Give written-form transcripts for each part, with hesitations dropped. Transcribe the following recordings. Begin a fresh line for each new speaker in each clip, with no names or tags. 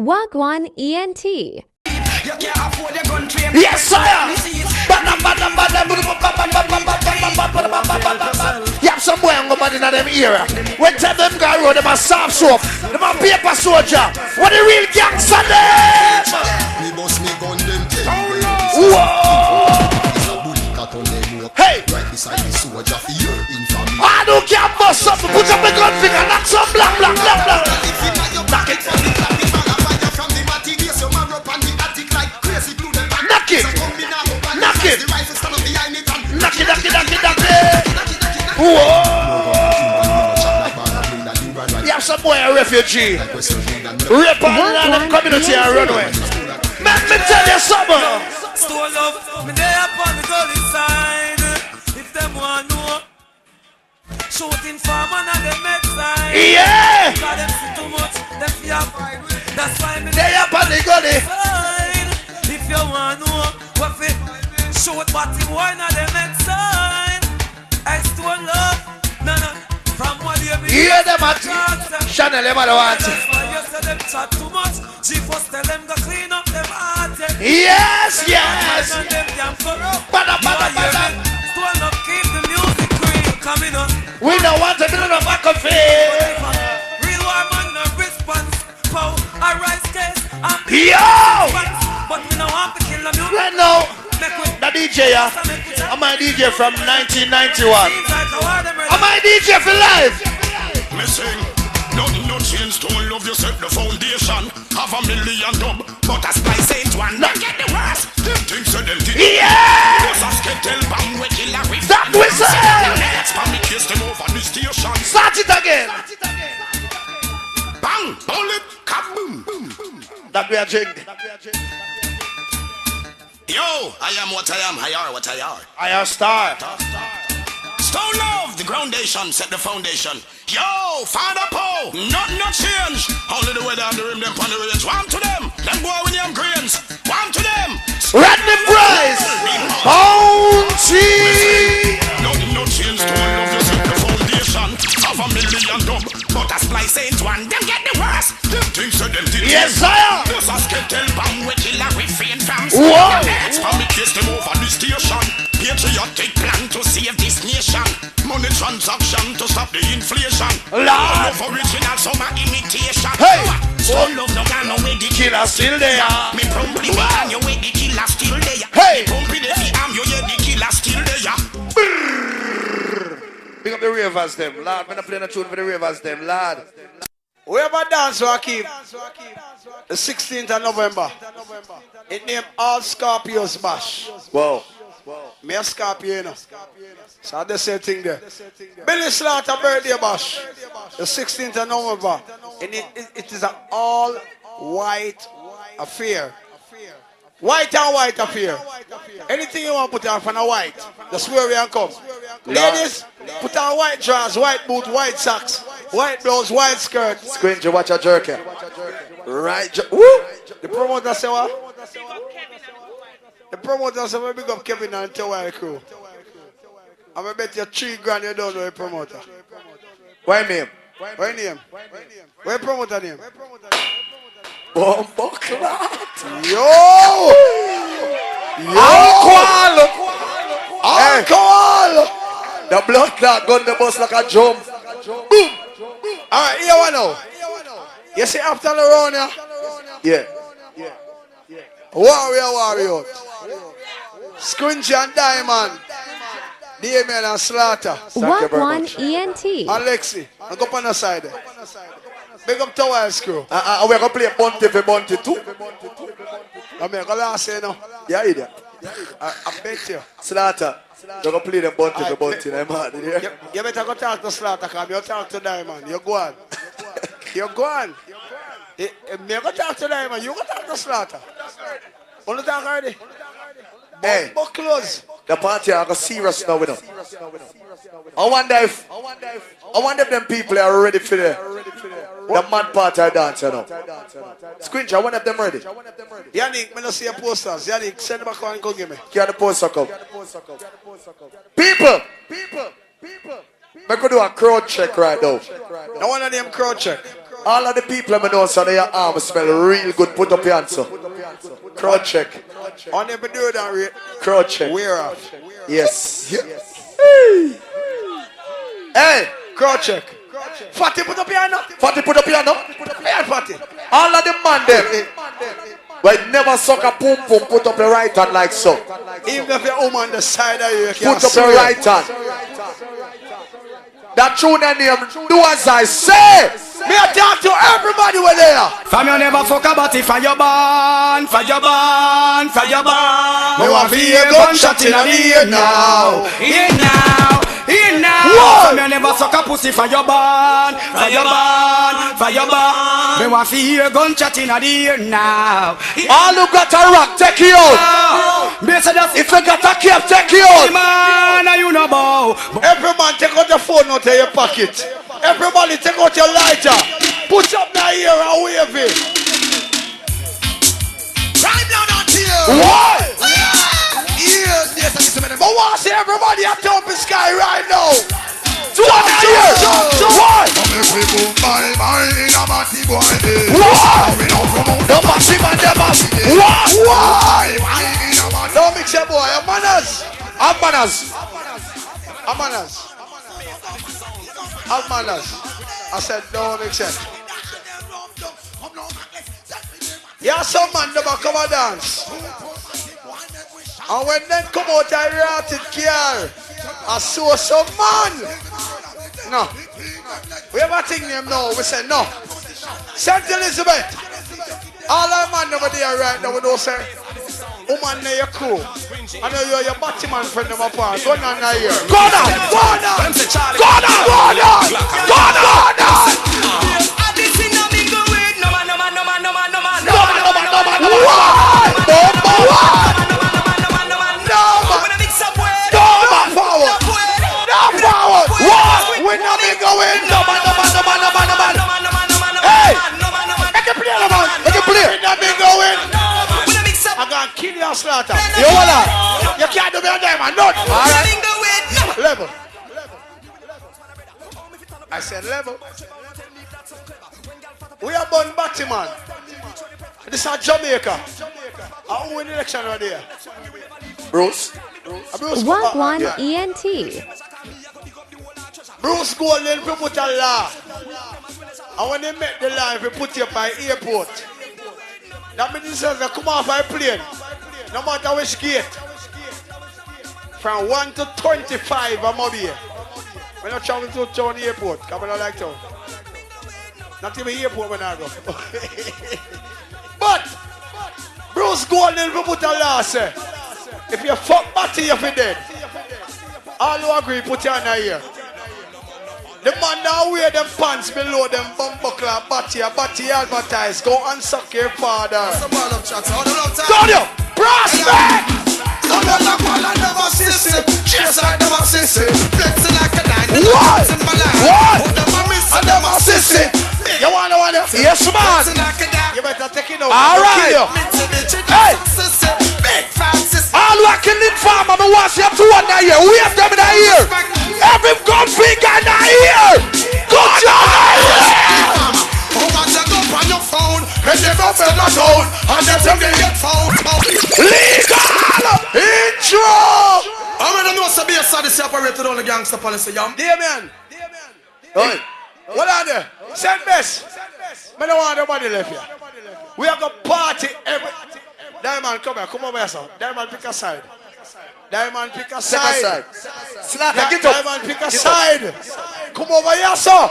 Wagwan ENT.
Yes, sir. You have some boy on in them era. When tell them guy road, them a soft soap, them a paper soldier. What the real gangster them? Whoa! Hey! I don't care about something. Put up the gun finger, knock some black. Knock it. Knock it. Whoa! You have some boy a refugee. Rape on the community and run away. Let me tell you something.
Store love, me there upon the gully side. If them want know, shooting for man and them next side.
Yeah!
Cause them see too much, them fear fight. That's why me
there upon the gully
side. If you want know, what fi shoot body boy na them next side. I store love, no. From what you be.
Yeah, them at Chanel, them are want.
That's why you say them chat too much. She first tell them go clean up them heart.
Yes. We don't want to do no back of it.
Real woman no response. Pow, I rise case.
Yo!
But we don't want to kill them.
Right now, the DJ, I'm a DJ from 1991. I'm a DJ for life.
Missing. No change, don't love you, set the foundation. Have a million dub, but a spice ain't one. Not get the worst. Them things so them did.
Yeah!
Cause a skittle bomb we kill a with.
That whistle!
Let's pan me kiss them over the station.
Start it again.
Bang, bullet, kaboom.
That we are jing.
Yo, I am what I am, I are what I are.
I am star.
Stone love, the groundation, set the foundation. Yo, Father Poe, nothing no change. Only the weather and the rim, them on the ridge. Warm to them, them boy with them grains. Warm to them.
Rodney Price, Bounty.
Nothing no change, stone love, you set the foundation. Have a million dub, but a splice ain't one. Them get the worst. Them things so them did.
Yes, sir.
There's a skittle bomb, we kill a refrain from.
Whoa.
Let's pan me kiss them over the station. Patriotic plan to save this nation. Money transaction to stop the inflation.
Lord.
Love original, some imitation.
Hey.
Stone love no gun, no way the
Killer still there.
Me pump the gun, you way the killer still there.
Hey.
Me pump the arm, you yeah the killer still there.
Pick up the ravers them, Lord. I'm not playing a tune for the ravers them, Lord.
We have a dance we keep the 16th of November. It named All Scorpios Bash.
Whoa.
Me a Scorpio, you know. So the same thing there. Billy Slaughter birthday bash. The 16th of November. And it is an all white affair. White and white affair. Anything you want to put on for a white, just wear it and come. Ladies, put on white drawers, white boots, white socks, white blouse, white skirt.
Squint, you watch a jerky. Right, woo!
The promoter say what? The promoter say we big up Kevin and Tawai crew. I'm going to bet you $3,000 you don't know the promoter.
Why name?
Why name? Where promoter name?
Bumbo Clot.
Yo!
Alcohol! Alcohol! The blood clot gun the bus like a drum. Boom!
Alright, here one now. You see after the round here?
Yeah.
Warrior. Squinch and Diamond. Damien and Slaughter.
Wagwan ENT.
Alexi, I'll go on the side there. Big up Towers crew.
We're going to play Bunty for Bunty too.
I'm going to say no.
Yeah, idiot.
I bet you.
Slaughter. We're going to play them Bunty for Bunty.
You better go talk to Slaughter, because you talk to Diamond. You go on. You go on. Me go talk to Diamond. You go talk to Slaughter. Want to talk already?
Hey.
Book close.
The party are serious now with them. I wonder if them people are ready for the mad party dance, you know. Squinch, I wonder if them ready.
Yannick, I don't see your posters. Yannick, send back one and go give me.
Get the poster come. People. I could do a crowd check right now.
No one of them crowd check.
All of the people I know so their arms smell real good. Put up your hands up. Crowd check.
On never do that, rate.
Crowd check.
Wear off.
Yes. Hey.
Crowd check. Fatty, put up your hand.
Fatty, put up your hand.
Put up your hand, Fatty.
All of the man them. But never suck a pum pum. Put up your right hand like so.
Even if you're on the side of you can't
put up your right hand. That tune and name, do as I say. Me I talk to everybody with there.
Fam, you never fuck a body for your band, for your band, for your band.
Me want to hear gunshot in the ear now.
Here now, here now. Fam, you never suck a pussy for your band, for your band, for your band. Me want to hear gunshot in the ear now.
All who got a rock, take you out. If you got a cape, take you out.
Man, you know bow.
Every man take out your phone out of your pocket. Everybody take out your lighter. Put up the ear and wave it.
Right down on to you.
What?
Yes, yes,
But want to see everybody up top in the sky right now.
Do what I hear. What? The massive and the massive. What?
Don't mix your boy. Have manners.
Have manners.
Have manners. Have manners. I said, don't mix it. Yeah, some man never come and dance. And when they come out I ratted car, I saw some man. No. We have a thing name now. We say no. St. Elizabeth. All our man over there right now, we don't say, woman, you're cool. I know you're your Batman friend of my part. Go on now here.
Go on. Go on. Go on. Go on. Go on.
We're not going.
No man. Hey! Make it play, man. Make it play.
We're not going. I'm gonna kill you, slaughter.
You wanna?
You can't do me a diamond, no.
Alright.
Level. I said level. We are born Batman. This is Jamaica. I win the election right there.
Bruce.
Wagwan ENT.
Bruce Golden to put a law. And when they make the law, if you put you by airport, that means they come off by plane. No matter which gate. From 1 to 25, I'm up here. When I travel to town airport, come on like town. Not even airport when I go. But Bruce Golden will put a law, say, if you fuck batty, you're dead. All you agree, put your hand here. The man now wear them pants below them bumbuckler, batty advertise. Go and suck your father.
Down you! Prospect!
What? I never see it. You want to?
Yes, man.
You better take it out.
All right. Hey. All who are killing farmer, I want you to one here. We have them in the ear. Every gun finger in the ear. Good job.
On your phone, and they go to my phone, and they tell me get phone.
Legal intro.
I don't know what's be a side separated on the gangster policy, young.
Damien.
Hey.
What are they? Send Bess. I don't want nobody left here. We are going to party every... Diamond, come here. Come over here, son. Diamond, pick a side. Diamond, pick a side.
Slaughter, get up.
Diamond, pick a side. Come over here, son.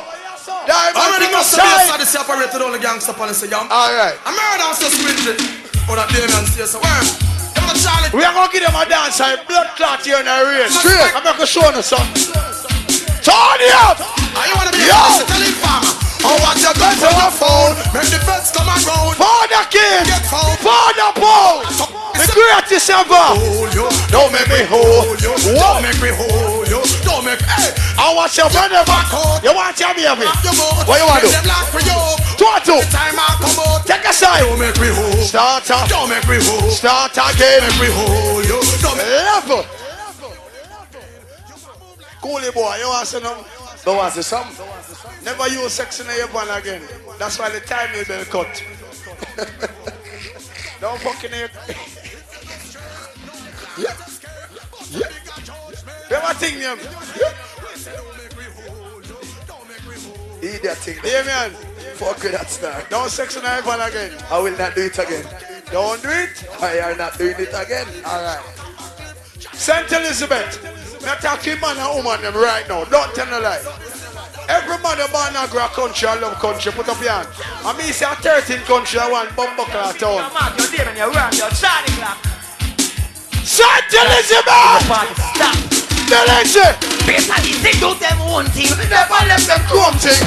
Diamond, pick a side.
Be a side separated on the gangster policy, young.
All right.
I'm murder and suspended. Oh, that Damien says so. Where?
We are going to give them a dance. Blood clot here in the rain.
Straight.
I'm going to show you, son. Turn it up.
You want to be a telling farmer? Oh, what's your gun on your phone? Make the feds come around.
Father King.
Get phone.
Father Paul. The greatest ever.
Don't make me hold you. Don't make me hold you. Don't make me.
I want your brother back home. You want your baby?
What you want to do?
Two.
Time I come out.
Take a side.
Don't make me hold.
Start up.
Don't make me hold.
Start again.
Make me hold you. Don't make
Level. Coolie boy, you want to say no?
Don't want to say something.
Never use sex in your van again. That's why the time you will cut. Don't fucking hear. Yeah. Yeah. You ever think them?
Eat that thing.
Yeah, man.
Fuck with that star.
Don't sex in your van again.
I will not do it again.
Don't do it.
I are not doing it again.
Alright. St. Elizabeth. I'm talking man and woman them right now. Don't tell no lie. Every man born and grow country and love country. Put up your hand. I mean, say 13 country and one bumbuckler town. St. Elizabeth!
Stop.
Delicious!
They do them one thing.
Never let them do one thing.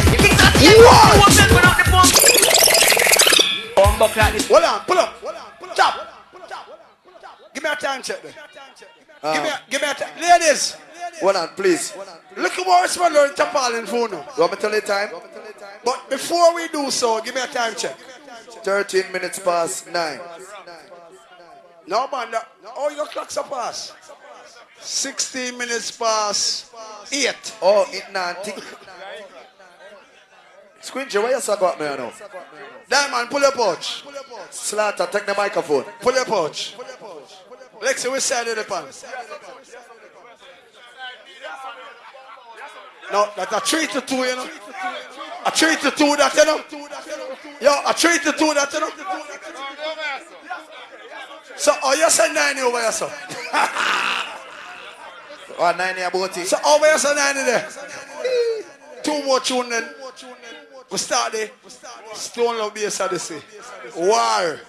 Hold on, pull up. Stop. Give me a time check there. Give me a time. Ladies.
Hold on, please.
Look at what we're learning to Paul in phone now.
You want me to tell you time?
But before we do so, give me a time check.
13 minutes past 9.
No, man. Oh, your clocks are past. 16 minutes past 8.
Oh, it nanti. Squinty, where you got me now?
Diamond, pull your pouch.
Slaughter, take the microphone.
Pull your pouch. Lexi, which side of the pants? No, that's a 3-2, you know. A 3-2, that, you know. Yo, a 3-2, that, you know. So, oh, you said 9 over here, so.
Oh, 9 here, about it.
So, over here, so 9 there. 2 more tune then. We start the Stone Love Bass Odyssey. War.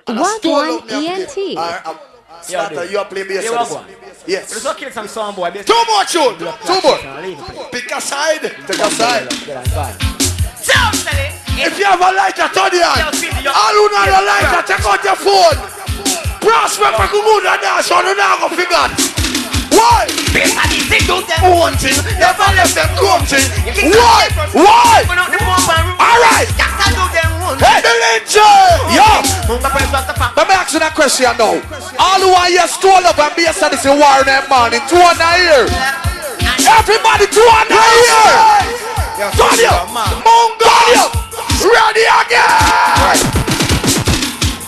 Wagwan ENT.
Slaughter, you are playing bass Odyssey. Yes.
2 more tune. 2 more. Pick a side.
Take a side.
If you have a lighter, turn it on. All who know your lighter, take out your phone. Prosper for good and dance, so you don't go figure. Why?
They do them one thing.
Never let them come to. Why? Why? Alright. Hey, the legend. Yo. Let me ask you that question now. All who are here stole up and Bass Odyssey war in that morning. 2 on the ear. Everybody 2 on the ear. Tonyo. Mongolia. Ready again.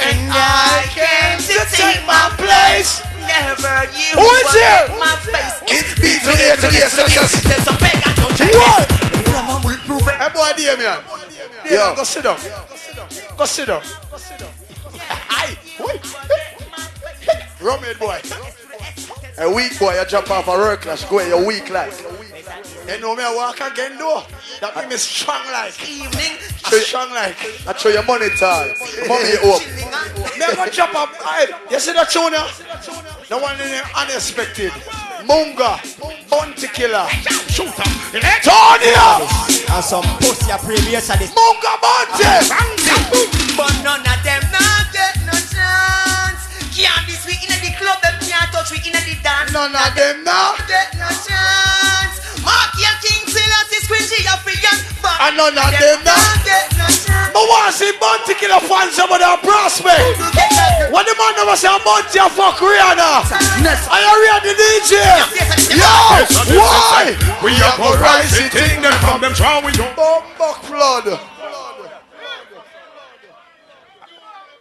And I came to take my place. Never you.
Who is here?
My face.
It's beat to the
There's a beg I don't check.
What? Hey boy, dear man.
Yo.
Go sit down. Go sit down. Rummy boy.
A weak boy, you jump off a work class, go you're weak like.
You know me, I walk again though. That means me strong like.
Evening.
Strong like.
I show your money time. Money up.
Me I go chop up. You see that tune? The one in the unexpected. Munga. Bounty killer. Shooter. Tonya.
And some pussy a previous at this.
Munga Bounty.
But none of them not get no chance. Can't be sweet in the club, them can't touch me in the dance.
None of them now.
Get no chance. Mark your king Selassie squishy up for young.
And none of them now.
Get no chance.
I want to see Bounty killer fans over there prospect. When the man never say Bounty a fuck Rihanna. Are you ready the DJ? Yo, why?
We are going to rise it in them from them try we don't.
Bumbuk flood.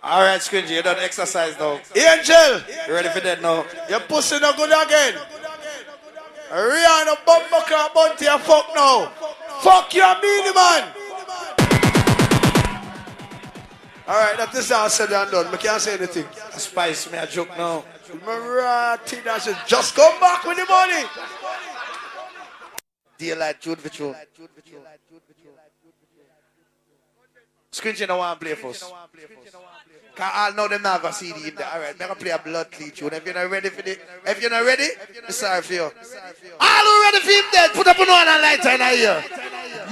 Alright, Squinty, you done exercise now.
Angel,
You ready for that now?
your pussy no good again. Rihanna Bumbuk Bounty a fuck now. Fuck you and me, man. Alright, that is all said and done. I can't say anything.
Spice me a joke now.
Just come back with the money.
Daylight, Jude for Jude. Squinty no want to play for us. Cause all know them not have a CD in there. Alright, I'm gonna play a blood clean tune. If you're not ready for it, if you're not ready, I'm sorry for you. All who ready for him dead, put up on one lighter in here.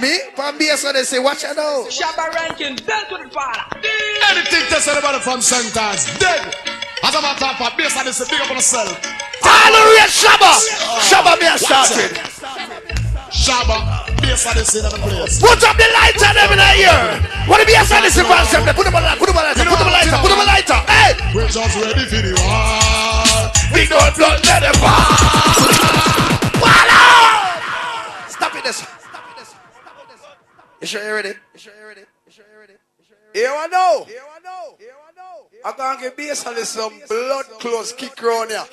Me, from Bass Odyssey, watch it now.
Shabba ranking, dead to the father.
Anything to say about it from Sentence, dead. As a matter of fact, Bass Odyssey, big up on yourself.
All who ready Shabba. Shabba me a started.
Shabba, Bass Odyssey in the place.
Put up the lighter them in here. What the Bass Odyssey concept? Put up a lighter, put up a lighter, put up a lighter, put up a lighter. Hey!
We're just ready for the war.
We don't blood let them fall. Voila!
sure you're ready?
Here I know. I'm gonna give Bass Odyssey some blood close kick round here.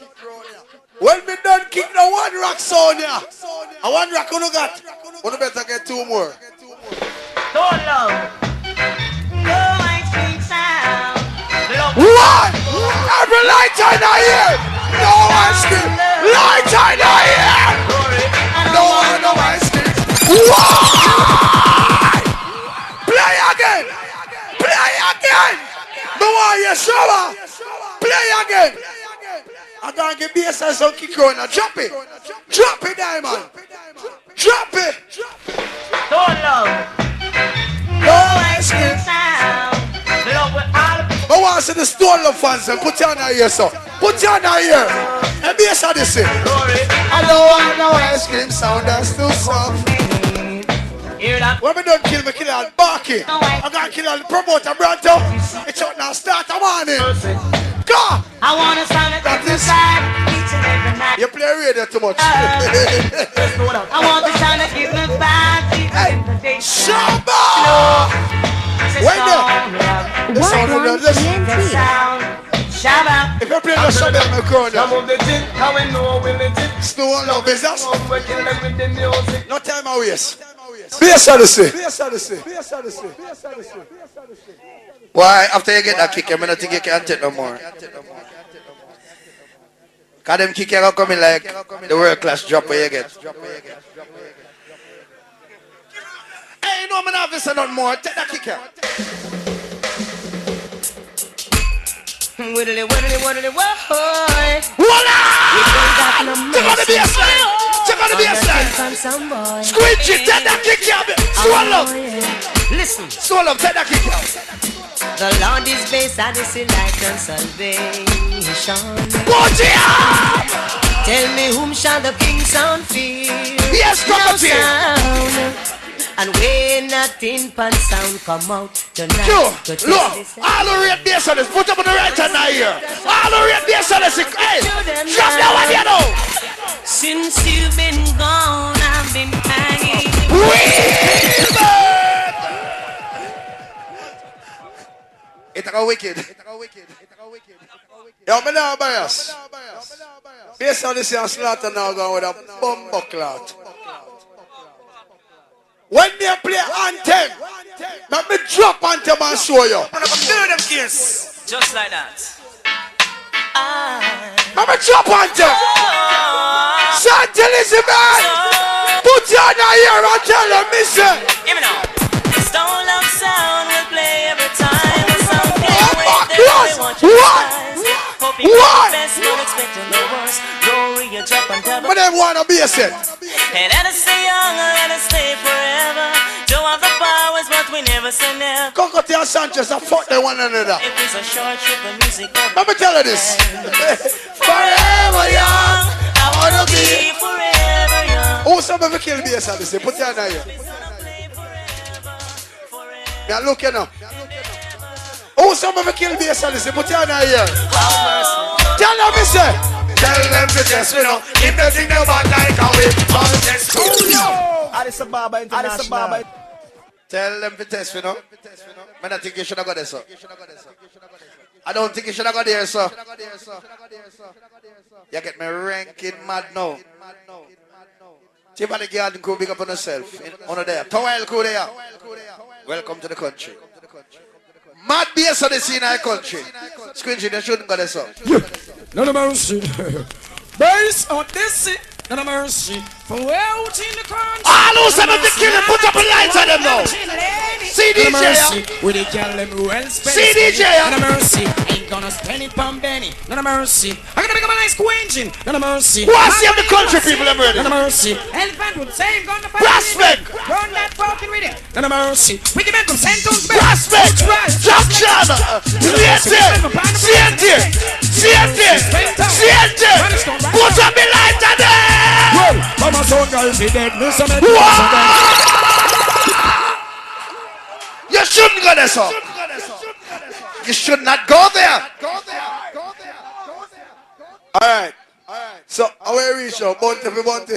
When me done kick the one rock sound here. And one rock you got. You better get two more.
Don't love. No ice cream sound.
What? Every light in the ear. No ice cream. Light in the ear. No ice cream. What? Play again. No one you shower. Play again. I'm gonna give Bass Odyssey some kick round now. Drop it, Diamond. Drop it.
Don't love. No ice cream sound. Love with all.
I want to see the Stone Love fans and put your hand here, so. Put your hand here. And Bass Odyssey. I don't want no ice cream sound, that's too soft.
Hear that?
When we don't kill me, kill all Barky. I'm gonna kill all the promoter, Branto. It's out now, start a morning. Go!
I wanna sound it
That
from the
is-
side, each and every night.
You play radio too much.
I want the sound to give me back, even in the day.
Shabba! Wait there. The sound of the listen.
Shabba.
If you play the Shabba in the corner,
Some of the thing, how we know we let it.
Stone Love business.
Some we kill them with the music.
No time I waste. Bass Odyssey.
Why, after you get that kick, I don't think you can take no more. Cause them kick you coming like the world class drop where you get. Hey, no, I'm not having nothing more. Take that kick out.
Widdly, widdly, widdly, whoa.
Voila! Check on the baseline. Check on the baseline. Squinch it. Take that kick out. Swallow.
Listen,
Swallow. Take that kick out.
the Lord is Bass Odyssey light and salvation.
Put it up!
Tell me whom shall the King sound fear?
Yes,
No
Crocodile.
sound. And when that tin pan sound come out tonight,
Yo,
to tell
look,
this-
all the rate Bass Odyssey. Put up on the right hand now here. All the rate Bass Odyssey. Hey, drop that one here now.
Since you've been gone, I've been hanging.
It's a wicked.
Yo, me now bias. Bass Odyssey and Slaughter now going with a bumbo clout. When they play anthem, let me drop anthem and show you.
Do them kiss. Just like that.
Let me drop anthem. Saint Elizabeth, put your hand here and tell them, listen.
Hear me now. This Stone Love sound will play every time. The song
Oh
play
my
with them,
God.
they want you to
What?
rise. Hoping
What?
for the best, not expecting the worst. Glory, you drop and double.
What them want to be a set?
And let us stay young and let us stay forever. Don't have the powers, but we never say never.
Cocotte and Sanchez are fuck them one another.
If it's a short trip, the music
Let me tell you this. Forever young, I wanna be.
forever young.
Who some of you kill Bass Odyssey? Put your hand here. Now look you now. Who some of you kill Bass Odyssey? Put your hand here. Tell them, say.
Tell them to test me now. If they think they're bad like a whip, I'll test you.
Addis Ababa International.
Tell them to test me now. Man, I think you should have got there, sir. I don't think you should have got there, sir. You get me ranking mad now. Tiffany Garden could big up on herself. On there. Towel could there. Welcome to the country. Mad Bass Odyssey in our country. Squinching, you shouldn't go there, sir.
None of mercy. Bass Odyssey. None of mercy. From way out in the country.
All who said the killing, put up a light on them now. See
None of
DJ,
mercy. With the girl them well spent.
See DJ,
None of mercy. Ain't gonna spend it from Benny. None of mercy. I'm gonna make up a nice quenching. None of mercy.
Who has seen the country people them ready?
None of mercy. Elephant would say gonna fight.
Prospect.
Run that fucking rhythm. None of mercy. We can make them send to
Prospect. Junction. Siente. Put up a light on them.
Mama son girl be dead.
You shouldn't go there, sir. You should not go there.
Alright. So, how we reach out? Bounty for bounty.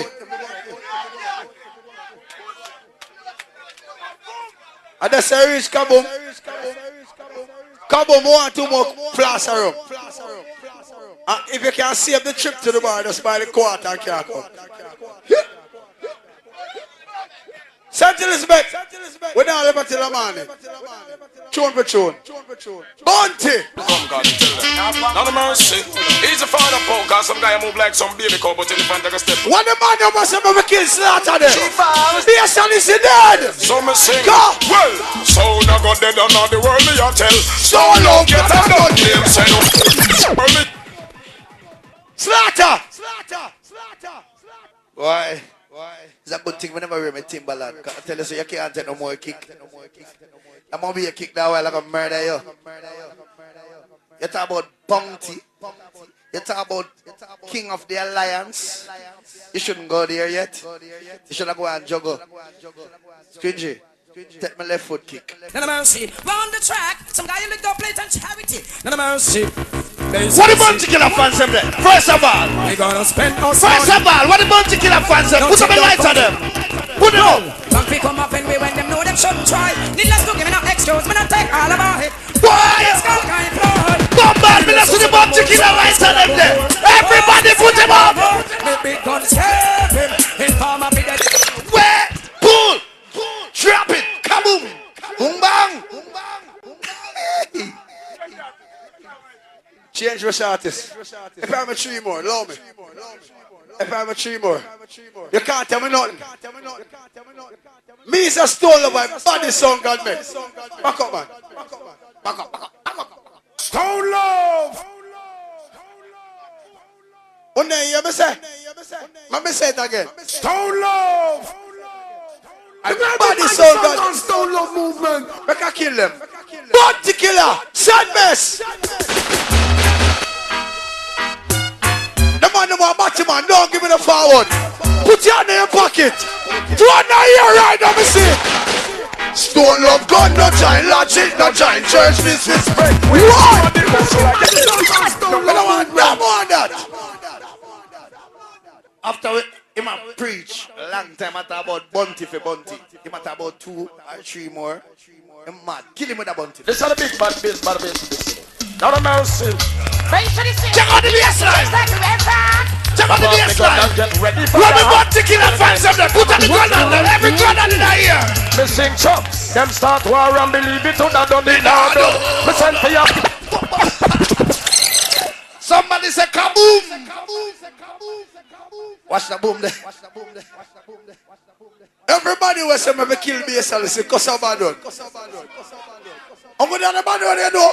And that's a reach kaboom. Kaboom, 1 2 more plaster up. If you can save the trip to the bar, just buy the quarter and can't come. St. Elizabeth, we're not living till the morning. Tune for tune. Bounty.
Come God and tell them. Not a mercy. He's a father pole, cause some guy move like some baby cow, but in the front take a step.
What the man you must have ever killed slaughter there? Bass Odyssey dead.
So me sing.
Go.
Well, so now go dead on all the world me a tell.
So long
Get a done claim, say no.
Slaughter.
Why? It's a good thing we never hear me Timberland. I tell you so you can't take no more kick. I'm gonna be a kick that way like a murder you. You talk about bounty. You talk about king of the alliance. You shouldn't go there yet. You should go and juggle. Squidgy, take my left foot kick.
None of mercy. Round the track, some guy in the go plate and charity. None of mercy.
What the bounty killer fans them there? First of all,
we gonna spend us
first of all, what the bounty killer fans them? Put some lights on them. Put it up.
Some people come up and we when them know them shouldn't try. Needless to give me no excuse, me not take all about it.
Why? Bombard, me not see the bounty killer lights on them there. Everybody put them up.
The big guns have him. In form of it.
Where? Pull. Drop it. Kaboom. Boom bang.
Change your artist. If I have a 3 more, love me. If I have a 3 more, you can't tell me nothing. Me is a stone of my body song, God man. Back up, man. Back up.
Stone Love.
One day, you say? Let me say it again.
Stone Love.
Body song, God.
Stone Love movement.
Make I kill them. Bounty killer. Bess. The man who want man, don't give me the forward. Put your hand in your pocket. Do it now here right now, me see. Stone Love God, no giant logic, no giant church disrespect. We want I don't want that.
After him a preach, a long time I talk about bounty for bounty. He might talk about 2 or 3 more. I'm mad. Kill him with a bounty.
This is a big bad bass. Not a mercy.
Check out the baseline. Check out the baseline. Let me bounty killer fans up there. Put on the gun on them. Every gun on in the ear.
Me sing chops. Them start war and believe it to that done the nado. Me send for you.
Somebody say kaboom. Watch the boom there.
Everybody was saying me kill Bass Odyssey because of bad one. I'm going to the bad one, you know.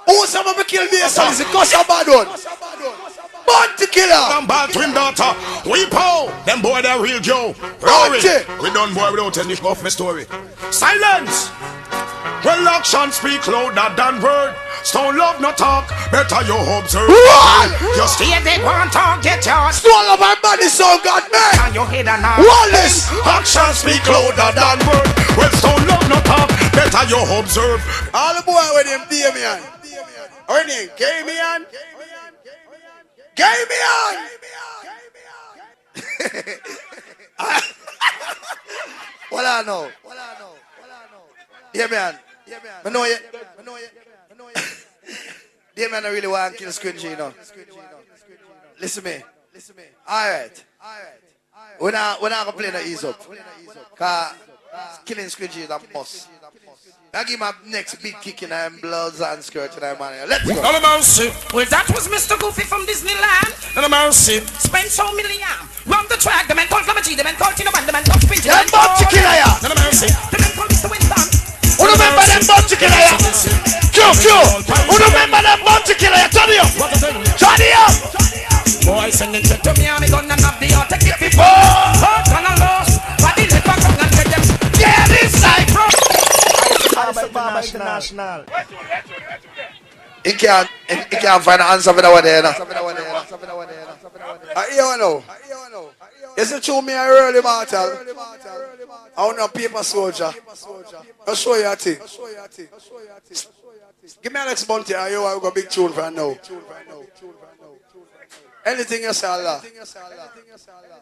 Who said me kill Bass Odyssey because of bad one? Bounty killer.
Them bad twin daughter. We pow. Them boy they real Joe. Rory. We done boy without any off my story. Silence. Well, action speak louder than word. Stone Love no talk, better you observe. You stay there, one talk, get yours.
Stone Love my body so God man.
And your head and now.
Wallace.
Action speak louder than word. Well, Stone Love no talk, better you observe.
All the boy with him, Damian. Or name, Gamian. Gamian.
What I know? Yeah, man. I know you. Yeah, man, I really want to kill Squidgy, you know. Listen to me. Alright. We're not going to play the ease up. Because killing Squidgy is a must. I give my next big kick in them bloods and skirts and man. Let's go.
None of mercy. Well, that was Mr. Goofy from Disneyland. None of mercy. Spend so million. Run the track. The man called Clamity. The man called Tino Man. The man called Squidgy.
Yeah, bounty killer, yeah.
None of mercy. The man called Mr. Winston.
Who remember them bounty killer, yeah? Q. Who remember them bounty killer, yeah? Turn it up. Turn it up.
Boy, send it to me. I'm gonna have the auto kick before. Hurt and a loss. Body lift back up and get them.
Yeah, this side, bro.
International.
He can't find an answer for that one there.
You know. Is it true me a early mortal? I want a paper soldier. I'll show you a thing. Give me Alex Bunty. I got a big tune for now. Anything you say, Allah.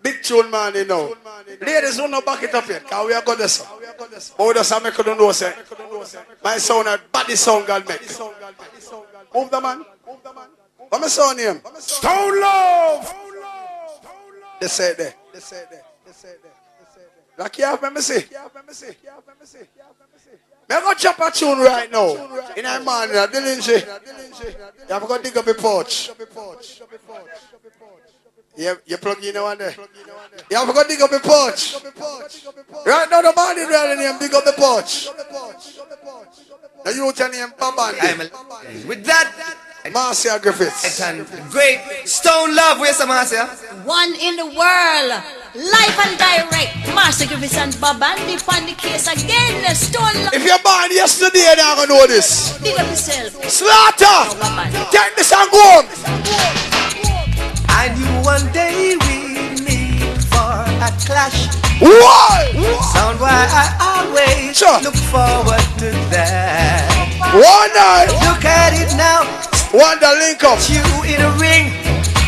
Big tune, man, you know. Ladies, don't know back it up yet, because we are going to say. But we just make you know, say. My sound, a body sound, God make. Move the man. What's my son name?
Stone Love.
They say there. Like you have me see. I'm going to chop a tune right now. In a man, Dillinji. You have to go dig up a porch. You plug in one there. You have to go dig up a porch. Right now, the man is ready to dig up the porch. Now you tell him, Babandi.
With that,
Marcia Griffiths.
Great Stone Love, where's the Marcia?
One in the world. Live and direct. Marcia Griffiths and Babandi on the case again. Stone Love.
If you're born yesterday, you're not going to know this.
Big up yourself.
Slaughter. Take this and go home.
I knew one day we'd meet for a clash.
Why?
Sound why I always look forward to that.
One night.
Look at it now.
Wonder link up.
You in a ring.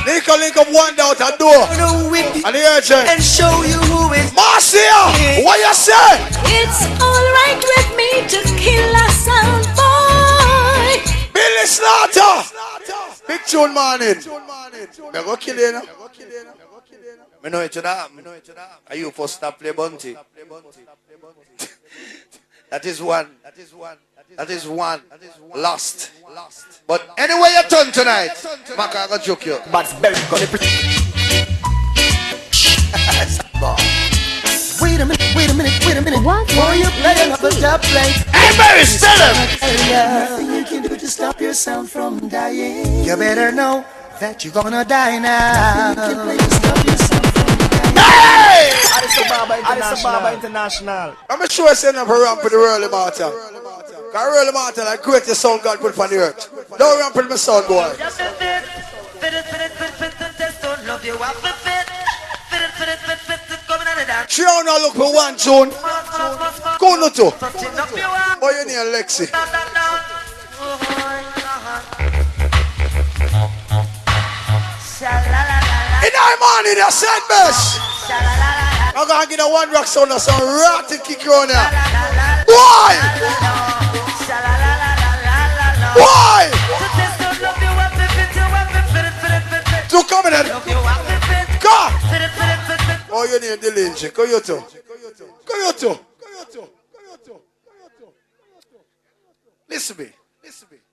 Link up Wonder out a door. And the urgent.
And show you who is
Marcia. What you say?
It's alright with me to kill a sound boy.
Billy Slaughter. Big tune morning. Me go kill you now.
Me know it that. Are you for stop play bounty? That is one. Lost. But anyway you turn tonight, Maka I go joke you.
But very gonna Wait a minute.
What
Boy, you playing up a top place.
Hey, Barry, tell him.
Nothing you can do to stop your sound from dying. You better know that you're gonna die now.
Hey!
Addis Ababa International.
I'm sure I send up a ramp with the Early Martin. Because Early Martin, I create the sound God put on the earth. Don't ramp with my sound, boy. She don't know look for one tune. Go no two. Boy, you need Lexi. In our morning, I said, Bess. I'm going to get a one rock sound and some rotten kick you on there. Why? Why? Two coming in. Go. Oh, you need the lynch. Go you two.
Listen me.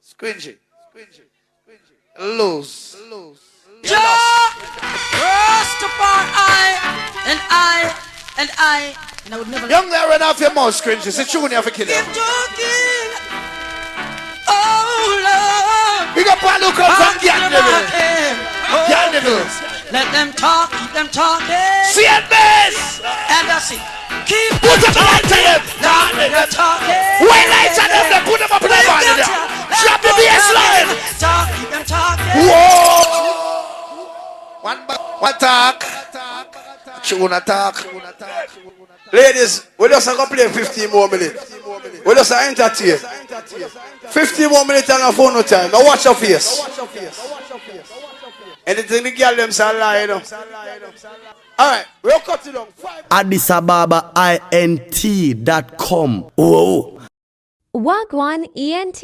Squingy. Lose.
Rastafari and I would never.
Young there run off your mouth, Squingy. It's a tune you have to kill him.
Oh Lord.
Big up one look up from Gandeville.
Let them talk, keep them talking.
See it, Bess.
And I see. Keep
Put up the lights on them.
talking.
When lights on them, they put them up in the band there. Drop the bass line.
Talk, keep them talking.
Whoa.
One talk. Tune attack.
Ladies, we just going to play 15 more minutes. We just entertain. 15 more minutes and a phone no time. Now watch your face. Anything the girl them say lie, you know. Alright, we'll cut it down.
Addis Ababa INT.com. Whoa.
Wagwan ENT.